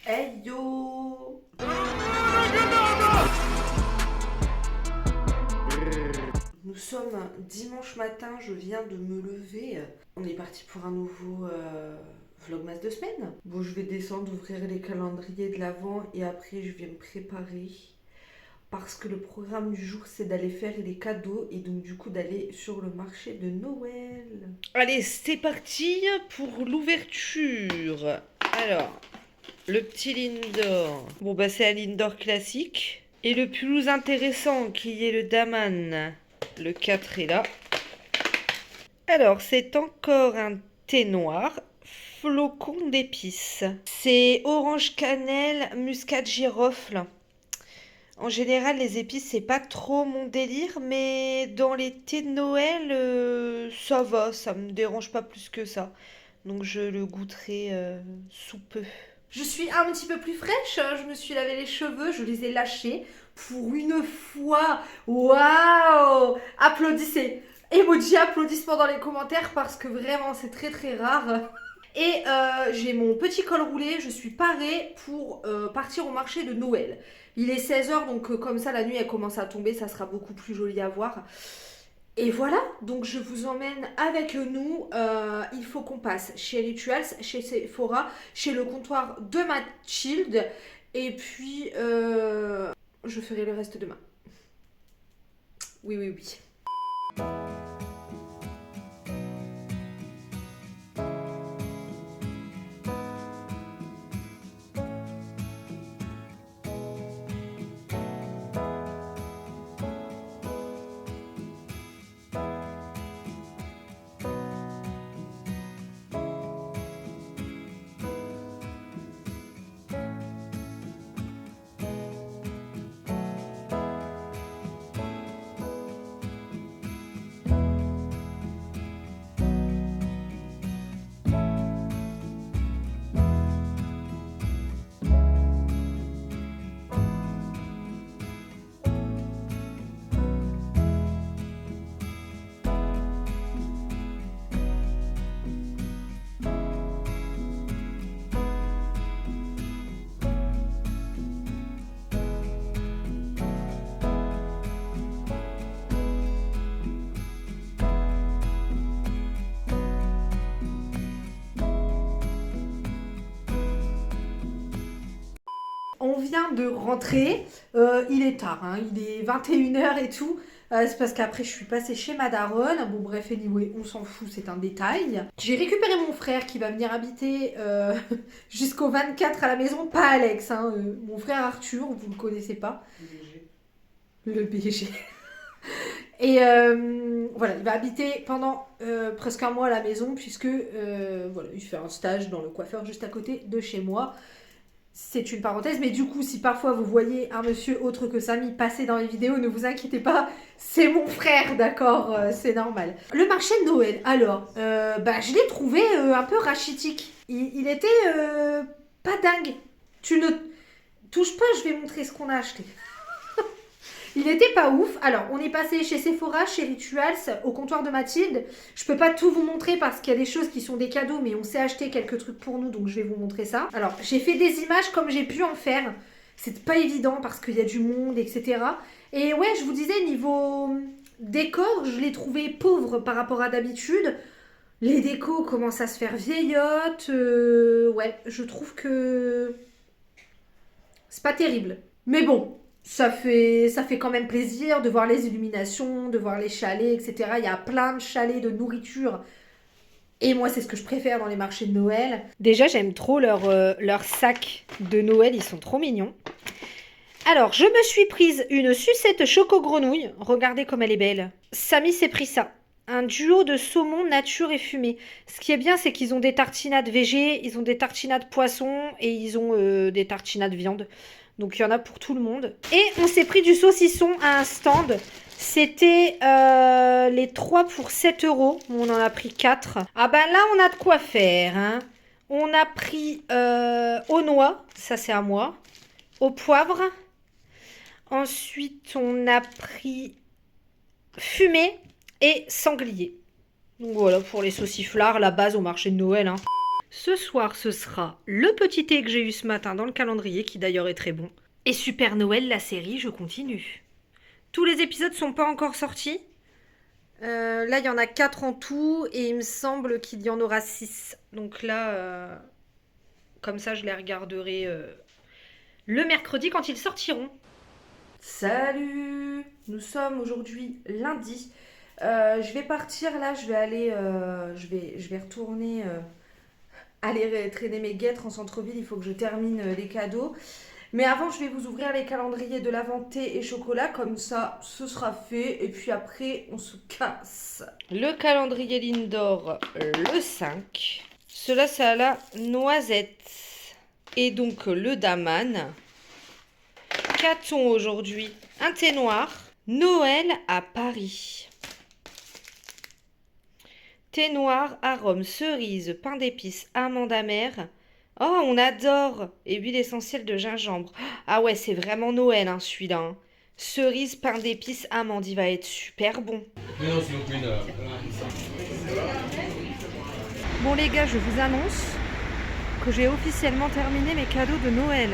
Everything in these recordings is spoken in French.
Hey yo! Nous sommes dimanche matin, je viens de me lever. On est parti pour un nouveau vlogmas de semaine. Bon, je vais descendre, ouvrir les calendriers de l'avant et après je vais me préparer. Parce que le programme du jour c'est d'aller faire les cadeaux et donc du coup d'aller sur le marché de Noël. Allez, c'est parti pour l'ouverture. Alors, le petit Lindor. Bon, bah, c'est un Lindor classique. Et le plus intéressant, qui est le Daman. Le 4 est là. Alors, c'est encore un thé noir. Flocon d'épices. C'est orange cannelle, muscade girofle. En général, les épices, c'est pas trop mon délire, mais dans les thés de Noël, ça va, ça me dérange pas plus que ça. Donc je le goûterai sous peu. Je suis un petit peu plus fraîche, hein. Je me suis lavé les cheveux, je les ai lâchés. Pour une fois, waouh! Applaudissez! Emoji applaudissements dans les commentaires parce que vraiment c'est très très rare. Et j'ai mon petit col roulé, je suis parée pour partir au marché de Noël. Il est 16h, donc comme ça la nuit elle commence à tomber, ça sera beaucoup plus joli à voir. Et voilà, donc je vous emmène avec nous. Il faut qu'on passe chez Rituals, chez Sephora, chez le comptoir de Mathilde. Et puis, je ferai le reste demain. Oui, oui, oui. On vient de rentrer, il est tard, hein, il est 21h et tout. C'est parce qu'après je suis passée chez ma daronne. Bon bref, anyway, on s'en fout, c'est un détail. J'ai récupéré mon frère qui va venir habiter jusqu'au 24 à la maison, pas Alex, hein, mon frère Arthur, vous le connaissez pas. Le BG. Et voilà, il va habiter pendant presque un mois à la maison puisque voilà, il fait un stage dans le coiffeur juste à côté de chez moi. C'est une parenthèse, mais du coup, si parfois vous voyez un monsieur autre que Samy passer dans les vidéos, ne vous inquiétez pas, c'est mon frère, d'accord, c'est normal. Le marché de Noël, alors, je l'ai trouvé un peu rachitique. Il était pas dingue. Tu ne touches pas, je vais montrer ce qu'on a acheté. Il était pas ouf. Alors, on est passé chez Sephora, chez Rituals, au comptoir de Mathilde. Je peux pas tout vous montrer parce qu'il y a des choses qui sont des cadeaux, mais on s'est acheté quelques trucs pour nous, donc je vais vous montrer ça. Alors, j'ai fait des images comme j'ai pu en faire. C'est pas évident parce qu'il y a du monde, etc. Et ouais, je vous disais, niveau décor, je l'ai trouvé pauvre par rapport à d'habitude. Les décos commencent à se faire vieillottes. Ouais, je trouve que c'est pas terrible. Mais bon, ça fait quand même plaisir de voir les illuminations, de voir les chalets, etc. Il y a plein de chalets de nourriture. Et moi, c'est ce que je préfère dans les marchés de Noël. Déjà, j'aime trop leurs sacs de Noël. Ils sont trop mignons. Alors, je me suis prise une sucette choco-grenouille. Regardez comme elle est belle. Samy s'est pris ça. Un duo de saumon nature et fumée. Ce qui est bien, c'est qu'ils ont des tartinades végé, ils ont des tartinades poisson et ils ont des tartinades viande. Donc il y en a pour tout le monde. Et on s'est pris du saucisson à un stand. C'était les 3 pour 7 euros. On en a pris 4. Ah ben là, on a de quoi faire, hein. On a pris aux noix. Ça, c'est à moi. Au poivre. Ensuite, on a pris fumée et sanglier. Donc voilà, pour les sauciflards, la base au marché de Noël, hein. Ce soir, ce sera le petit thé que j'ai eu ce matin dans le calendrier, qui d'ailleurs est très bon. Et Super Noël, la série, je continue. Tous les épisodes sont pas encore sortis. Là, il y en a 4 en tout, et il me semble qu'il y en aura 6. Donc là, comme ça, je les regarderai le mercredi quand ils sortiront. Salut! Nous sommes aujourd'hui lundi. Je vais partir là, je vais aller, je vais retourner aller traîner mes guêtres en centre-ville. Il faut que je termine les cadeaux. Mais avant, je vais vous ouvrir les calendriers de l'Avent thé et chocolat, comme ça, ce sera fait. Et puis après, on se casse. Le calendrier Lindor, le 5. Cela, c'est à la noisette. Et donc, le Daman. Qu'a-t-on aujourd'hui? Un thé noir. Noël à Paris. Thé noir, arôme, cerise, pain d'épices, amande amère. Oh, on adore! Et huile essentielle de gingembre. Ah ouais, c'est vraiment Noël, hein, celui-là. Hein. Cerise, pain d'épices, amande, il va être super bon. Bon les gars, je vous annonce que j'ai officiellement terminé mes cadeaux de Noël.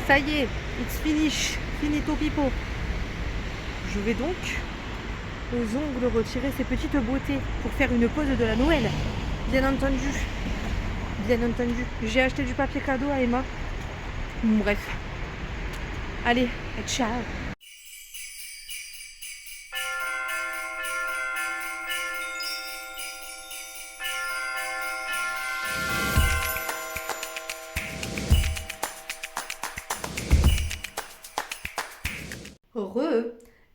Ça y est, it's finish, finito pipo. Je vais donc aux ongles retirer ces petites beautés pour faire une pause de la Noël. Bien entendu. Bien entendu. J'ai acheté du papier cadeau à Emma. Bref. Allez, ciao.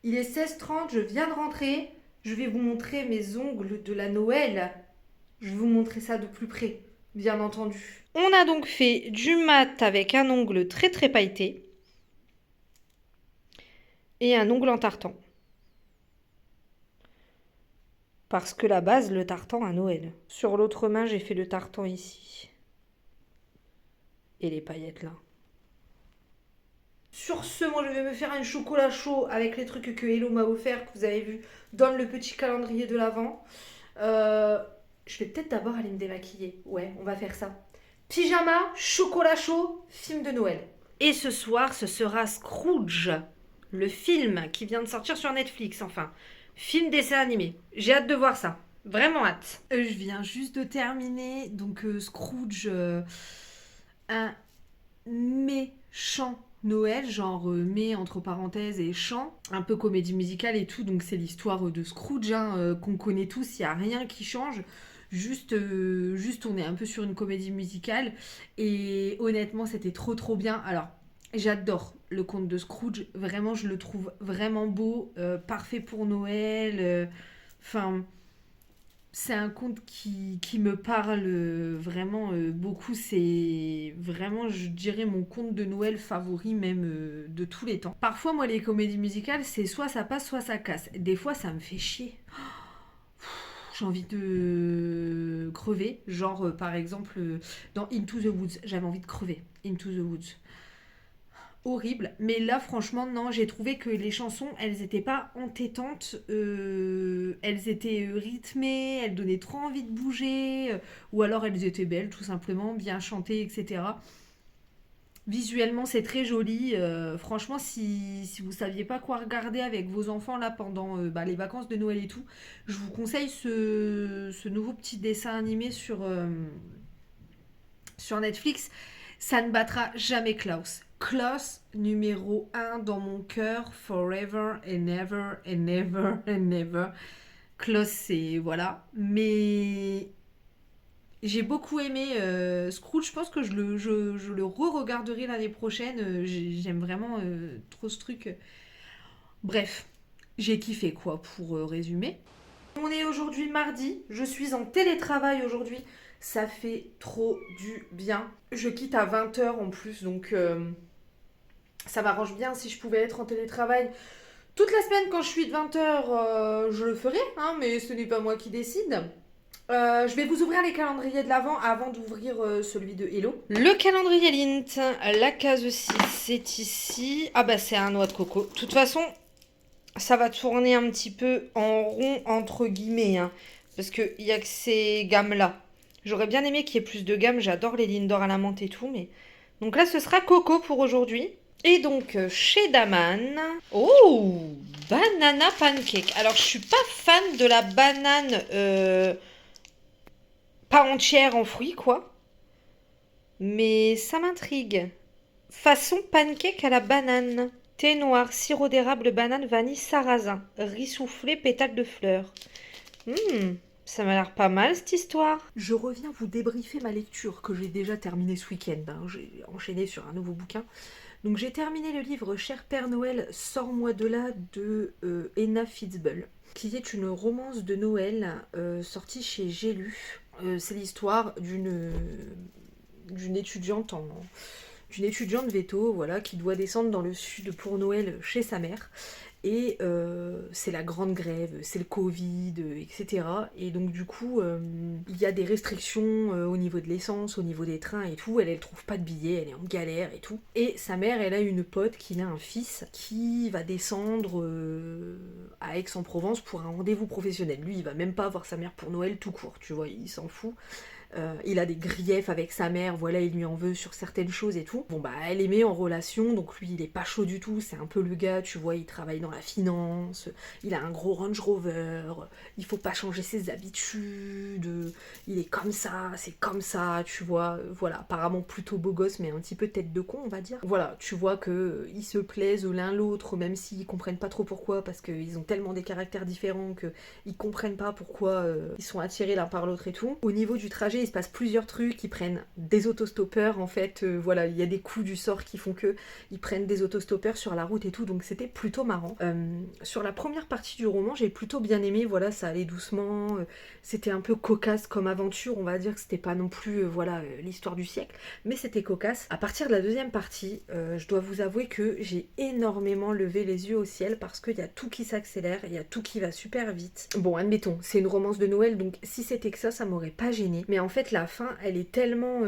Il est 16h30, je viens de rentrer. Je vais vous montrer mes ongles de la Noël. Je vais vous montrer ça de plus près, bien entendu. On a donc fait du mat avec un ongle très très pailleté et un ongle en tartan. Parce que la base, le tartan à Noël. Sur l'autre main, j'ai fait le tartan ici. Et les paillettes là. Sur ce, moi je vais me faire un chocolat chaud avec les trucs que Hello m'a offert, que vous avez vu dans le petit calendrier de l'Avent. Je vais peut-être d'abord aller me démaquiller. Ouais, on va faire ça. Pyjama, chocolat chaud, film de Noël. Et ce soir, ce sera Scrooge, le film qui vient de sortir sur Netflix, enfin. Film dessin animé. J'ai hâte de voir ça. Vraiment hâte. Je viens juste de terminer. Donc Scrooge, un méchant Noël, genre mais entre parenthèses et chant, un peu comédie musicale et tout, donc c'est l'histoire de Scrooge qu'on connaît tous, il n'y a rien qui change, juste on est un peu sur une comédie musicale et honnêtement c'était trop trop bien. Alors j'adore le conte de Scrooge, vraiment je le trouve vraiment beau, parfait pour Noël, enfin... C'est un conte qui me parle vraiment beaucoup. C'est vraiment, je dirais, mon conte de Noël favori même de tous les temps. Parfois, moi, les comédies musicales, c'est soit ça passe, soit ça casse. Des fois, ça me fait chier. J'ai envie de crever. Genre, par exemple, dans Into the Woods, j'avais envie de crever. Into the Woods. Horrible, mais là franchement non, j'ai trouvé que les chansons elles étaient pas entêtantes, elles étaient rythmées, elles donnaient trop envie de bouger, ou alors elles étaient belles tout simplement, bien chantées, etc. Visuellement c'est très joli, franchement si vous saviez pas quoi regarder avec vos enfants là pendant les vacances de Noël et tout, je vous conseille ce nouveau petit dessin animé sur Netflix. Ça ne battra jamais Klaus. Klaus numéro 1 dans mon cœur, forever and ever and ever and ever. Klaus, c'est... voilà. Mais j'ai beaucoup aimé Scrooge. Je pense que je le re-regarderai l'année prochaine. J'aime vraiment trop ce truc. Bref, j'ai kiffé quoi pour résumer. On est aujourd'hui mardi. Je suis en télétravail aujourd'hui. Ça fait trop du bien. Je quitte à 20h en plus, donc ça m'arrange bien si je pouvais être en télétravail. Toute la semaine, quand je suis de 20h, je le ferai, hein, mais ce n'est pas moi qui décide. Je vais vous ouvrir les calendriers de l'Avent avant d'ouvrir celui de Hello. Le calendrier Lint, la case 6, c'est ici. Ah bah c'est un noix de coco. De toute façon, ça va tourner un petit peu en rond, entre guillemets, hein, parce qu'il n'y a que ces gammes-là. J'aurais bien aimé qu'il y ait plus de gamme, j'adore les Lindor à la menthe et tout, mais... Donc là, ce sera Coco pour aujourd'hui. Et donc, chez Daman... Oh, banana pancake. Alors, je suis pas fan de la banane pas entière en fruits, quoi. Mais ça m'intrigue. Façon pancake à la banane. Thé noir, sirop d'érable, banane, vanille, sarrasin. Riz soufflé, pétales de fleurs. Ça m'a l'air pas mal cette histoire. Je reviens vous débriefer ma lecture que j'ai déjà terminée ce week-end. J'ai enchaîné sur un nouveau bouquin. Donc j'ai terminé le livre Cher Père Noël, sors-moi de là de Enna Fitzbull, qui est une romance de Noël sortie chez J'ai lu. C'est l'histoire d'une étudiante d'une étudiante veto, voilà, qui doit descendre dans le sud pour Noël chez sa mère. Et c'est la grande grève, c'est le Covid, etc. Et donc du coup, il y a des restrictions au niveau de l'essence, au niveau des trains et tout. Elle trouve pas de billets, elle est en galère et tout. Et sa mère, elle a une pote qui a un fils qui va descendre à Aix-en-Provence pour un rendez-vous professionnel. Lui, il va même pas voir sa mère pour Noël tout court, tu vois, il s'en fout. Il a des griefs avec sa mère, voilà, il lui en veut sur certaines choses et tout. Bon bah elle les met en relation, donc lui il est pas chaud du tout, c'est un peu le gars, tu vois, il travaille dans la finance, il a un gros Range Rover, il faut pas changer ses habitudes, il est comme ça, c'est comme ça, tu vois, voilà, apparemment plutôt beau gosse mais un petit peu tête de con on va dire. Voilà, tu vois que ils se plaisent l'un l'autre, même s'ils comprennent pas trop pourquoi, parce qu'ils ont tellement des caractères différents qu'ils comprennent pas pourquoi ils sont attirés l'un par l'autre et tout. Au niveau du trajet, il se passe plusieurs trucs, ils prennent des autostoppeurs en fait, voilà, il y a des coups du sort qui font que ils prennent des autostoppeurs sur la route et tout, donc c'était plutôt marrant. Sur la première partie du roman, j'ai plutôt bien aimé, voilà, ça allait doucement, c'était un peu cocasse comme aventure, on va dire que c'était pas non plus, voilà, l'histoire du siècle, mais c'était cocasse. À partir de la deuxième partie, je dois vous avouer que j'ai énormément levé les yeux au ciel parce qu'il y a tout qui s'accélère, il y a tout qui va super vite. Bon, admettons, c'est une romance de Noël, donc si c'était que ça m'aurait pas gêné, mais en fait la fin elle est tellement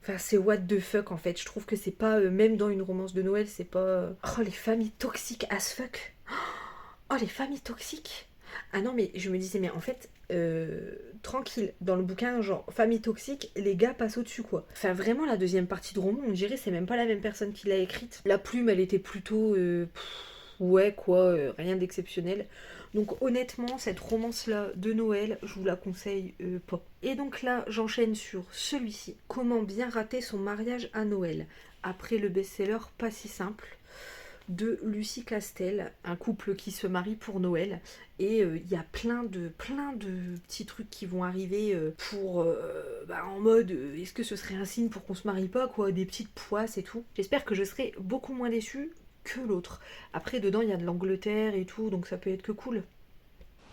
enfin c'est what the fuck en fait, je trouve que c'est pas même dans une romance de Noël c'est pas oh les familles toxiques as fuck, oh les familles toxiques. Ah non mais je me disais mais en fait tranquille dans le bouquin genre famille toxique les gars passent au dessus quoi. Enfin vraiment la deuxième partie de roman on dirait c'est même pas la même personne qui l'a écrite. La plume elle était plutôt ouais quoi, rien d'exceptionnel. Donc honnêtement, cette romance-là de Noël, je vous la conseille pas. Et donc là, j'enchaîne sur celui-ci. Comment bien rater son mariage à Noël, après le best-seller Pas si simple de Lucie Castel, un couple qui se marie pour Noël. Et il y a plein de petits trucs qui vont arriver pour en mode est-ce que ce serait un signe pour qu'on se marie pas quoi, des petites poisses et tout. J'espère que je serai beaucoup moins déçue que l'autre. Après, dedans, il y a de l'Angleterre et tout, donc ça peut être que cool.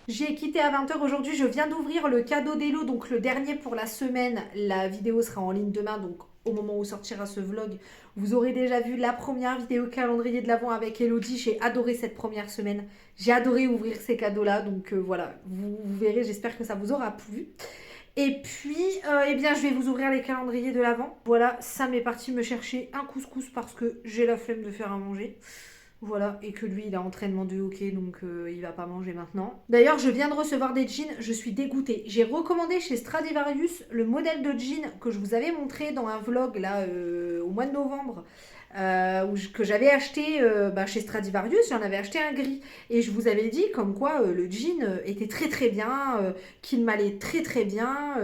J'ai quitté à 20h aujourd'hui, je viens d'ouvrir le cadeau d'Elo, donc le dernier pour la semaine. La vidéo sera en ligne demain, donc au moment où sortira ce vlog, vous aurez déjà vu la première vidéo calendrier de l'Avent avec Elodie. J'ai adoré cette première semaine, j'ai adoré ouvrir ces cadeaux-là, donc voilà, vous verrez, j'espère que ça vous aura plu. Et puis, eh bien, je vais vous ouvrir les calendriers de l'Avent. Voilà, Sam est parti me chercher un couscous parce que j'ai la flemme de faire à manger. Voilà, et que lui, il a entraînement de hockey, donc il va pas manger maintenant. D'ailleurs, je viens de recevoir des jeans, je suis dégoûtée. J'ai recommandé chez Stradivarius le modèle de jean que je vous avais montré dans un vlog, là, au mois de novembre, que j'avais acheté chez Stradivarius, j'en avais acheté un gris. Et je vous avais dit comme quoi le jean était très très bien, qu'il m'allait très très bien,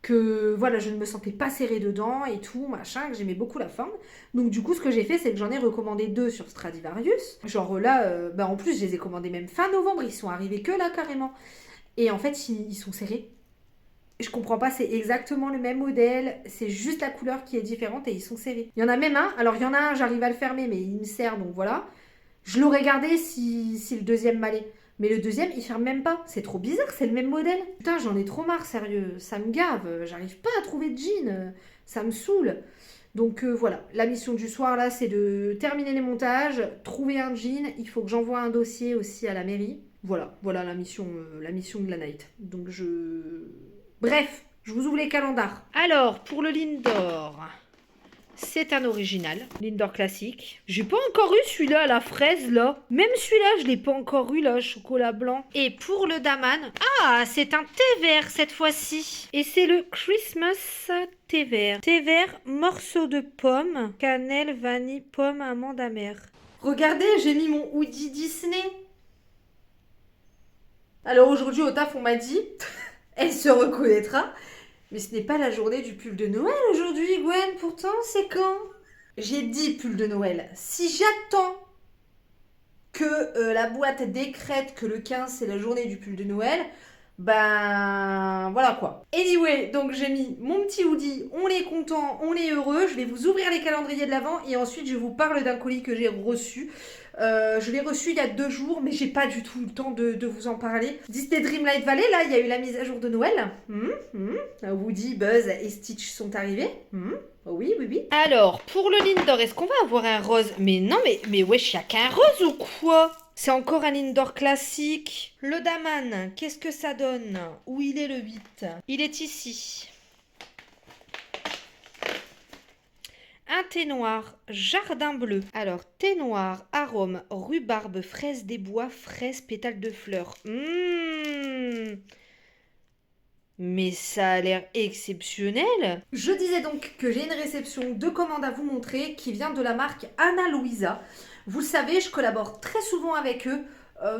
que voilà, je ne me sentais pas serrée dedans et tout, machin, que j'aimais beaucoup la forme. Donc du coup, ce que j'ai fait, c'est que j'en ai recommandé 2 sur Stradivarius. Genre là, en plus, je les ai commandés même fin novembre, ils sont arrivés que là carrément. Et en fait, ils sont serrés. Je comprends pas, c'est exactement le même modèle, c'est juste la couleur qui est différente et ils sont serrés. Il y en a même un, alors il y en a un, j'arrive à le fermer, mais il me sert, donc voilà. Je l'aurais gardé si le deuxième m'allait. Mais le deuxième, il ferme même pas. C'est trop bizarre, c'est le même modèle. Putain, j'en ai trop marre, sérieux. Ça me gave. J'arrive pas à trouver de jean. Ça me saoule. Donc voilà, la mission du soir là, c'est de terminer les montages, trouver un jean. Il faut que j'envoie un dossier aussi à la mairie. Voilà la mission de la night. Donc Bref, je vous ouvre les calendars. Alors, pour le Lindor, C'est un original, Lindor classique. J'ai pas encore eu celui-là à la fraise, là. Même celui-là, je l'ai pas encore eu, là, chocolat blanc. Et pour le Daman, ah, c'est un thé vert cette fois-ci. Et c'est le Christmas thé vert. Thé vert, morceau de pomme, cannelle, vanille, pomme, amande amère. Regardez, j'ai mis mon hoodie Disney. Alors aujourd'hui, au taf, on m'a dit, elle se reconnaîtra. Mais ce n'est pas la journée du pull de Noël aujourd'hui, Gwen. Pourtant, c'est quand? J'ai dit pull de Noël. Si j'attends que la boîte décrète que le 15 c'est la journée du pull de Noël, ben voilà quoi. Anyway, donc j'ai mis mon petit hoodie, on est content, on est heureux. Je vais vous ouvrir les calendriers de l'Avent et ensuite je vous parle d'un colis que j'ai reçu. Je l'ai reçu il y a 2 jours, mais j'ai pas du tout eu le temps de vous en parler. Disney Dreamlight Valley, là, il y a eu la mise à jour de Noël. Woody, Buzz et Stitch sont arrivés. Oui, oui, oui. Alors, pour le Lindor, est-ce qu'on va avoir un rose? Mais non, mais wesh, y'a qu'un rose ou quoi? C'est encore un Lindor classique. Le Daman, qu'est-ce que ça donne? Où il est le 8? Il est ici. Un thé noir, jardin bleu. Alors, thé noir, arôme, rhubarbe, fraise des bois, fraise, pétales de fleurs. Mais ça a l'air exceptionnel. Je disais donc que j'ai une réception de commande à vous montrer qui vient de la marque Ana Luisa. Vous le savez, je collabore très souvent avec eux.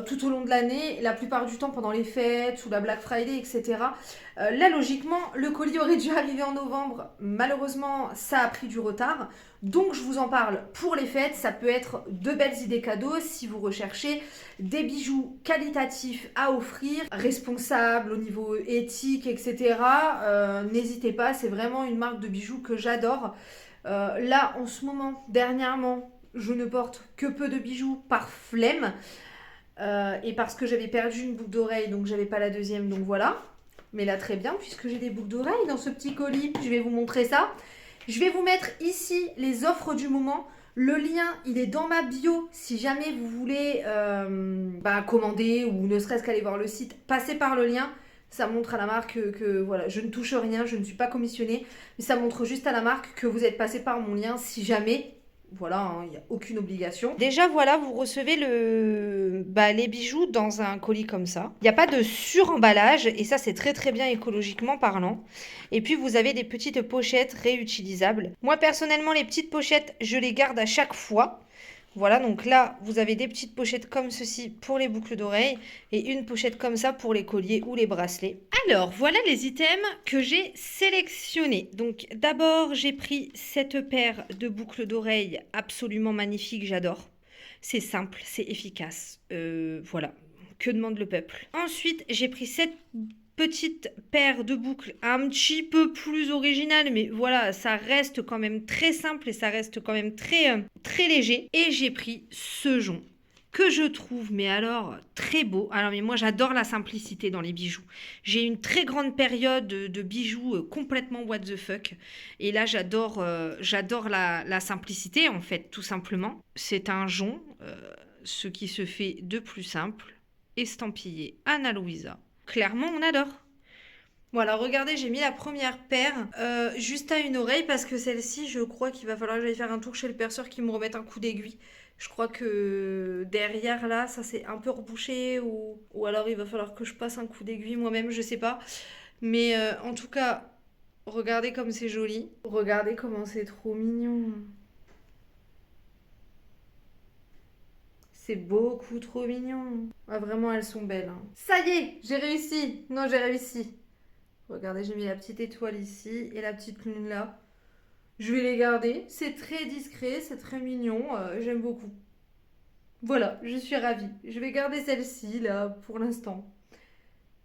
Tout au long de l'année, la plupart du temps pendant les fêtes ou la Black Friday, etc. Là, logiquement, le colis aurait dû arriver en novembre. Malheureusement, ça a pris du retard. Donc, je vous en parle pour les fêtes. Ça peut être de belles idées cadeaux si vous recherchez des bijoux qualitatifs à offrir, responsables au niveau éthique, etc. N'hésitez pas, c'est vraiment une marque de bijoux que j'adore. Là, en ce moment, dernièrement, je ne porte que peu de bijoux par flemme. Et parce que j'avais perdu une boucle d'oreille, donc j'avais pas la deuxième, donc voilà. Mais là, très bien, puisque j'ai des boucles d'oreilles dans ce petit colis, je vais vous montrer ça. Je vais vous mettre ici les offres du moment. Le lien, il est dans ma bio. Si jamais vous voulez commander ou ne serait-ce qu'aller voir le site, passez par le lien. Ça montre à la marque que voilà, je ne touche rien, je ne suis pas commissionnée. Mais ça montre juste à la marque que vous êtes passé par mon lien si jamais. Voilà, il n'y a aucune obligation. Déjà, voilà, vous recevez les bijoux dans un colis comme ça. Il n'y a pas de suremballage et ça, c'est très très bien écologiquement parlant. Et puis, vous avez des petites pochettes réutilisables. Moi, personnellement, les petites pochettes, je les garde à chaque fois. Voilà, donc là, vous avez des petites pochettes comme ceci pour les boucles d'oreilles et une pochette comme ça pour les colliers ou les bracelets. Alors, voilà les items que j'ai sélectionnés. Donc, d'abord, j'ai pris cette paire de boucles d'oreilles absolument magnifique, j'adore. C'est simple, c'est efficace. Voilà, que demande le peuple? Ensuite, j'ai pris cette petite paire de boucles un petit peu plus originale, mais voilà, ça reste quand même très simple et ça reste quand même très, très léger. Et j'ai pris ce jonc que je trouve, mais alors, très beau. Alors, mais moi, j'adore la simplicité dans les bijoux. J'ai une très grande période de bijoux complètement what the fuck. Et là, j'adore la simplicité, en fait, tout simplement. C'est un jonc, ce qui se fait de plus simple, estampillé Ana Luisa. Clairement, on adore. Voilà, regardez, j'ai mis la première paire juste à une oreille parce que celle-ci, je crois qu'il va falloir que j'aille faire un tour chez le perceur qui me remette un coup d'aiguille. Je crois que derrière là, ça c'est un peu rebouché ou alors il va falloir que je passe un coup d'aiguille moi-même, je sais pas. Mais en tout cas, regardez comme c'est joli. Regardez comment c'est trop mignon. C'est beaucoup trop mignon. Ah, vraiment, elles sont belles. Hein. Ça y est, j'ai réussi. Non, j'ai réussi. Regardez, j'ai mis la petite étoile ici et la petite lune là. Je vais les garder. C'est très discret, c'est très mignon. J'aime beaucoup. Voilà, je suis ravie. Je vais garder celle-ci là pour l'instant.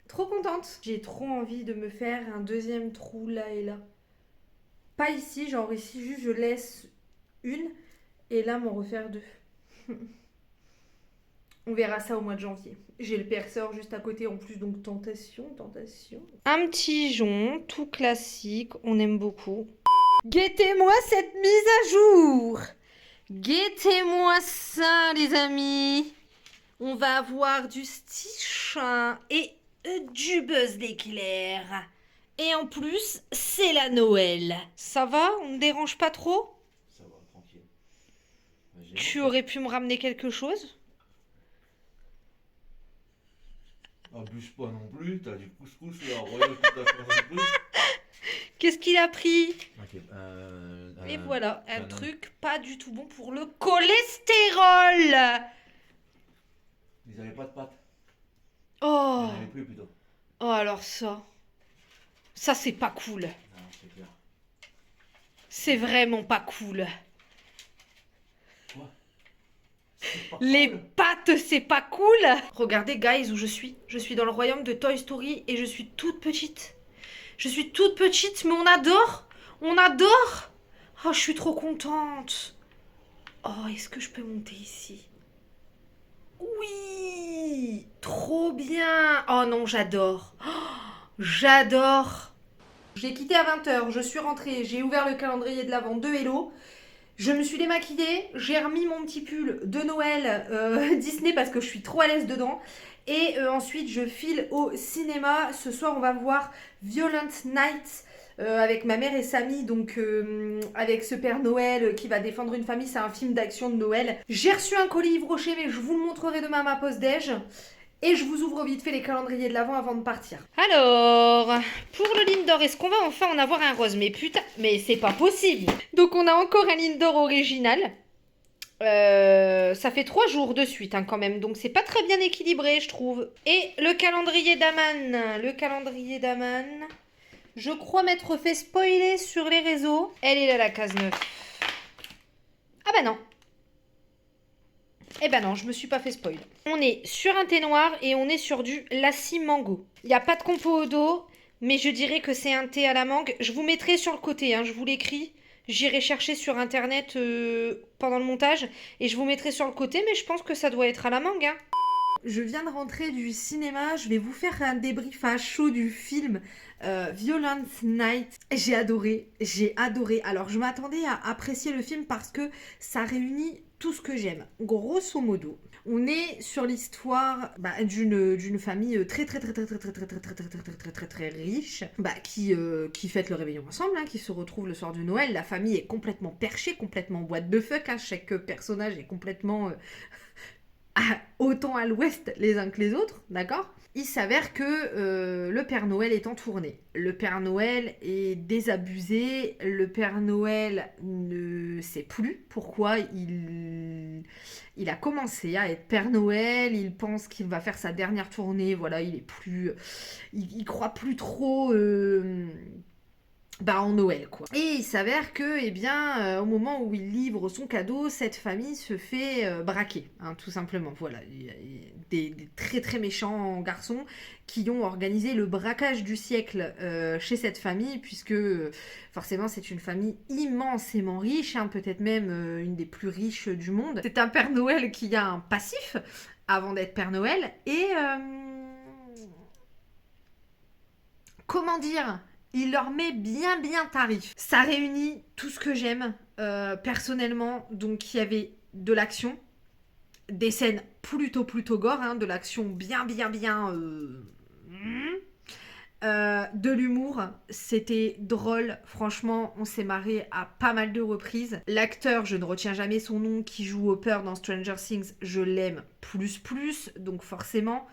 Trop contente. J'ai trop envie de me faire un deuxième trou là et là. Pas ici, genre ici, juste je laisse une et là m'en refaire deux. On verra ça au mois de janvier. J'ai le perceur juste à côté en plus, donc tentation. Un petit jonc, tout classique, on aime beaucoup. Guettez-moi cette mise à jour. Guettez-moi ça, les amis. On va avoir du Stitch et du Buzz l'éclair. Et en plus, c'est la Noël. Ça va? On ne dérange pas trop? Vas-y, Tu rentre. aurais pu me ramener quelque chose? Abuse pas non plus, t'as du couscous là, royal qui t'a fait un truc. Qu'est-ce qu'il a pris? Ok, Et voilà, un banane. truc pas du tout bon pour le cholestérol. Ils avaient pas de pâtes. Il y en Oh, avait plus plutôt. oh alors ça c'est pas cool. Non, c'est clair. C'est vraiment pas cool. Quoi? C'est pas Les cool. pâtes, c'est pas cool. Regardez, guys, où je suis. Je suis dans le royaume de Toy Story et je suis toute petite. Je suis toute petite, mais on adore. On adore. Oh, je suis trop contente. Oh, est-ce que je peux monter ici? Oui, trop bien. Oh non, j'adore. Oh, j'adore. J'ai quitté à 20h, je suis rentrée, j'ai ouvert le calendrier de l'Avent de Hello. Je me suis démaquillée, j'ai remis mon petit pull de Noël Disney parce que je suis trop à l'aise dedans. Et ensuite, je file au cinéma. Ce soir, on va voir Violent Night avec ma mère et Samy, donc avec ce Père Noël qui va défendre une famille. C'est un film d'action de Noël. J'ai reçu un colis Yves Rocher, mais je vous le montrerai demain à ma pause déj. Et je vous ouvre vite fait les calendriers de l'Avent avant de partir. Alors, pour le Lindor, est-ce qu'on va enfin en avoir un rose? Mais putain, mais c'est pas possible. Donc on a encore un Lindor original. Ça fait 3 jours de suite hein, quand même, donc c'est pas très bien équilibré je trouve. Et le calendrier d'Aman. Le calendrier d'Aman. Je crois m'être fait spoiler sur les réseaux. Elle est là la case 9. Ah bah non. Eh ben non, je me suis pas fait spoil. On est sur un thé noir et on est sur du lassi mango. Il n'y a pas de compo au dos, mais je dirais que c'est un thé à la mangue. Je vous mettrai sur le côté, hein, je vous l'écris. J'irai chercher sur internet pendant le montage et je vous mettrai sur le côté, mais je pense que ça doit être à la mangue. Hein. Je viens de rentrer du cinéma, je vais vous faire un débrief à chaud du film Violent Night. J'ai adoré, j'ai adoré. Alors je m'attendais à apprécier le film parce que ça réunit tout ce que j'aime. Grosso modo, on est sur l'histoire d'une famille très très très très très très très très très très très très très très très riche qui fête le réveillon ensemble, hein, qui se retrouve le soir de Noël. La famille est complètement perchée, complètement what the fuck. Hein. Chaque personnage est complètement autant à l'ouest les uns que les autres, d'accord? Il s'avère que le Père Noël est en tournée. Le Père Noël est désabusé. Le Père Noël ne sait plus pourquoi il a commencé à être Père Noël. Il pense qu'il va faire sa dernière tournée. Voilà, il est plus, il croit plus trop. En Noël quoi. Et il s'avère que, au moment où il livre son cadeau, cette famille se fait braquer, hein, tout simplement. Voilà, il y a des très très méchants garçons qui ont organisé le braquage du siècle chez cette famille, puisque forcément c'est une famille immensément riche, hein, peut-être même une des plus riches du monde. C'est un Père Noël qui a un passif avant d'être Père Noël, et comment dire, il leur met bien tarif. Ça réunit tout ce que j'aime personnellement. Donc il y avait de l'action, des scènes plutôt gore, hein, de l'action bien de l'humour, c'était drôle, franchement, on s'est marré à pas mal de reprises. L'acteur, je ne retiens jamais son nom, qui joue Hopper dans Stranger Things, je l'aime plus, donc forcément,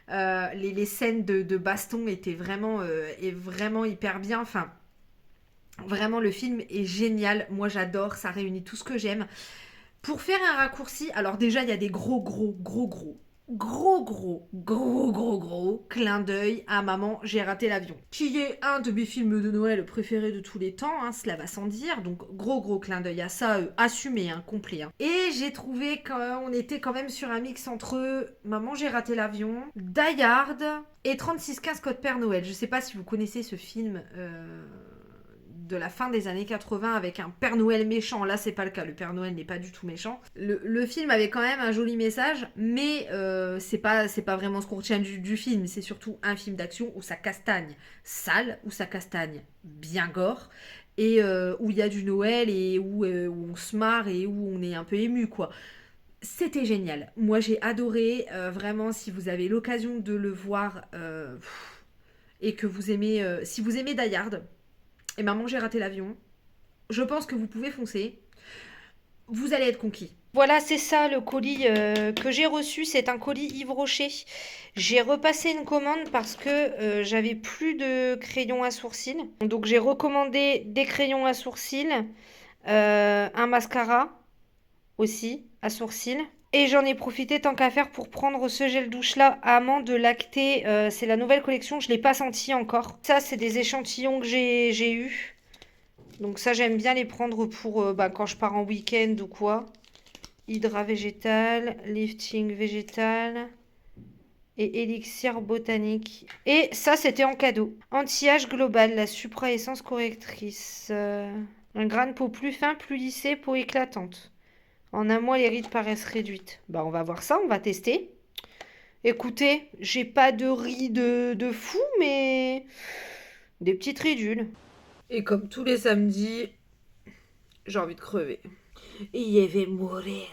les scènes de baston étaient vraiment hyper bien. Enfin, vraiment, le film est génial. Moi, j'adore. Ça réunit tout ce que j'aime. Pour faire un raccourci, alors déjà, il y a des gros clin d'œil à Maman, j'ai raté l'avion, qui est un de mes films de Noël préférés de tous les temps, hein, cela va sans dire, donc gros clin d'œil à ça, assumé, hein, complet. Hein. Et j'ai trouvé qu'on était quand même sur un mix entre Maman, j'ai raté l'avion, Die Hard et 3615 Code Père Noël. Je sais pas si vous connaissez ce film de la fin des années 80 avec un Père Noël méchant. Là, c'est pas le cas. Le Père Noël n'est pas du tout méchant. Le film avait quand même un joli message, mais c'est pas vraiment ce qu'on retient du film. C'est surtout un film d'action où ça castagne sale, où ça castagne bien gore, et où il y a du Noël et où on se marre et où on est un peu ému, quoi. C'était génial. Moi, j'ai adoré. Vraiment, si vous avez l'occasion de le voir et que vous aimez... si vous aimez Die Hard, et Maman, j'ai raté l'avion, je pense que vous pouvez foncer. vous allez être conquis. Voilà, c'est ça le colis que j'ai reçu. C'est un colis Yves Rocher. J'ai repassé une commande parce que j'avais plus de crayons à sourcils. Donc j'ai recommandé des crayons à sourcils, un mascara aussi à sourcils. Et j'en ai profité tant qu'à faire pour prendre ce gel douche là, amande lacté. C'est la nouvelle collection, je ne l'ai pas senti encore. Ça, c'est des échantillons que j'ai eu. Donc ça, j'aime bien les prendre pour quand je pars en week-end ou quoi. Hydra végétal, lifting végétal et élixir botanique. Et ça, c'était en cadeau. Anti-âge global, la Supra Essence correctrice. Un grain de peau plus fin, plus lissé, peau éclatante. En un mois, les rides paraissent réduites. Bah, on va voir ça, on va tester. Écoutez, j'ai pas de rides de fou, mais des petites ridules. Et comme tous les samedis, j'ai envie de crever. Je vais mourir.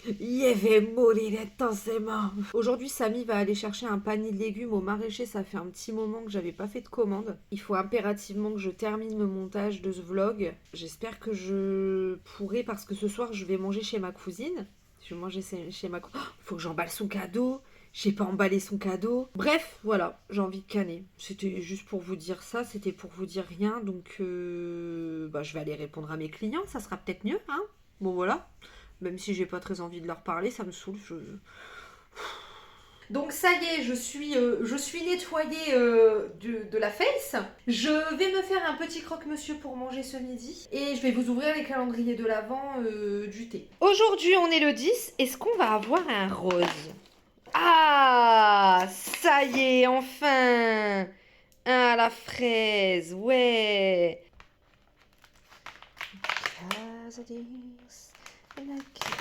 Je vais mourir intensément. Aujourd'hui, Samy va aller chercher un panier de légumes au maraîcher. Ça fait un petit moment que j'avais pas fait de commande. Il faut impérativement que je termine le montage de ce vlog. J'espère que je pourrai parce que ce soir, je vais manger chez ma cousine. Je vais manger chez ma cousine. Il faut que j'emballe son cadeau. J'ai pas emballé son cadeau. Bref, voilà, j'ai envie de canner. C'était juste pour vous dire ça, c'était pour vous dire rien. Donc, je vais aller répondre à mes clients. Ça sera peut-être mieux, hein. Bon, voilà. Même si j'ai pas très envie de leur parler, ça me saoule. Donc ça y est, je suis nettoyée de la face. Je vais me faire un petit croque-monsieur pour manger ce midi. Et je vais vous ouvrir les calendriers de l'Avent du thé. Aujourd'hui, on est le 10. Est-ce qu'on va avoir un rose? Ah, ça y est, enfin. Un à la fraise, ouais.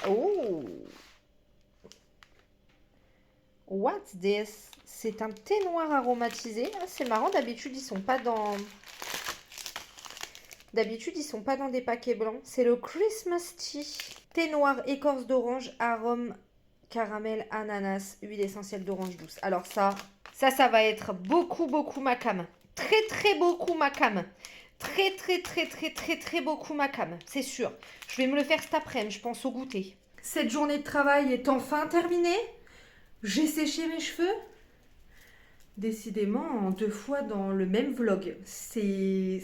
Oh! What's this? C'est un thé noir aromatisé. Ah, c'est marrant, d'habitude ils sont pas dans... D'habitude ils sont pas dans des paquets blancs. C'est le Christmas Tea. Thé noir, écorce d'orange, arôme, caramel, ananas, huile essentielle d'orange douce. Alors ça va être beaucoup ma cam. Très beaucoup ma cam. Très beaucoup ma cam, c'est sûr. Je vais me le faire cet après-midi, je pense au goûter. Cette journée de travail est enfin terminée. J'ai séché mes cheveux. Décidément, en 2 fois dans le même vlog. C'est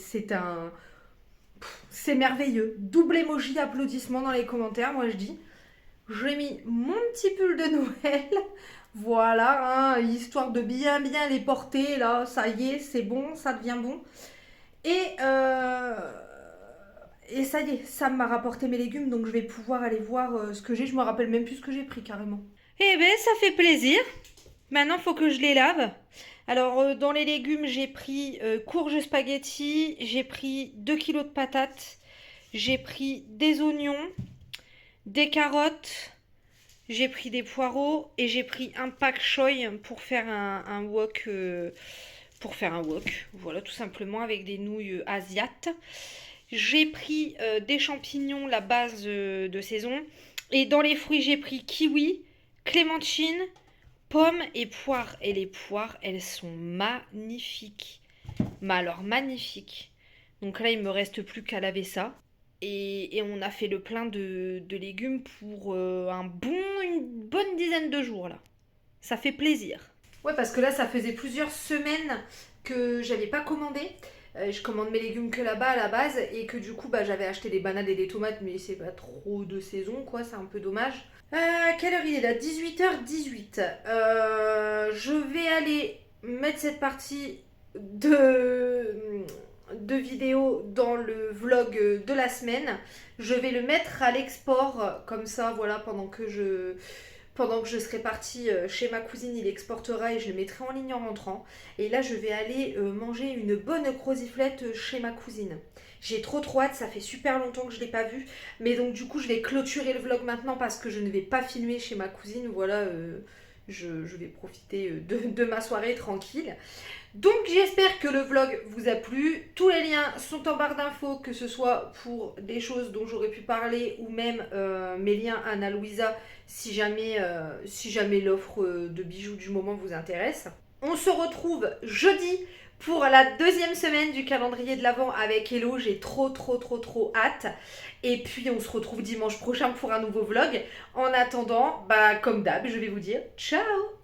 merveilleux. Double emoji applaudissement dans les commentaires, moi je dis. J'ai mis mon petit pull de Noël. Voilà, hein, histoire de bien les porter. Là, ça y est, c'est bon, ça devient bon. Et ça y est, Sam m'a rapporté mes légumes, donc je vais pouvoir aller voir ce que j'ai. Je me rappelle même plus ce que j'ai pris carrément. Eh ben, ça fait plaisir. Maintenant, il faut que je les lave. Alors, dans les légumes, j'ai pris courges spaghetti, j'ai pris 2 kilos de patates, j'ai pris des oignons, des carottes, j'ai pris des poireaux et j'ai pris un pak choy pour faire un wok. Voilà, tout simplement avec des nouilles asiates. J'ai pris des champignons, la base de saison. Et dans les fruits, j'ai pris kiwi, clémentine, pommes et poires. Et les poires, elles sont magnifiques. Mais alors, magnifiques. Donc là, il me reste plus qu'à laver ça. Et on a fait le plein de légumes pour une bonne dizaine de jours, là. Ça fait plaisir. Ouais, parce que là, ça faisait plusieurs semaines que j'avais pas commandé. Je commande mes légumes que là-bas à la base et que du coup, j'avais acheté des bananes et des tomates, mais c'est pas trop de saison, quoi, c'est un peu dommage. Quelle heure il est là? 18h18. Je vais aller mettre cette partie de vidéo dans le vlog de la semaine. Je vais le mettre à l'export, comme ça, voilà, pendant que je serai partie chez ma cousine, il exportera et je le mettrai en ligne en rentrant. Et là, je vais aller manger une bonne croziflette chez ma cousine. J'ai trop hâte, ça fait super longtemps que je ne l'ai pas vue. Mais donc du coup, je vais clôturer le vlog maintenant parce que je ne vais pas filmer chez ma cousine. Voilà, je vais profiter de ma soirée tranquille. Donc j'espère que le vlog vous a plu. Tous les liens sont en barre d'infos, que ce soit pour des choses dont j'aurais pu parler ou même mes liens Anna Louisa si jamais l'offre de bijoux du moment vous intéresse. On se retrouve jeudi pour la deuxième semaine du calendrier de l'Avent avec Hello. J'ai trop hâte. Et puis on se retrouve dimanche prochain pour un nouveau vlog. En attendant, comme d'hab, je vais vous dire ciao.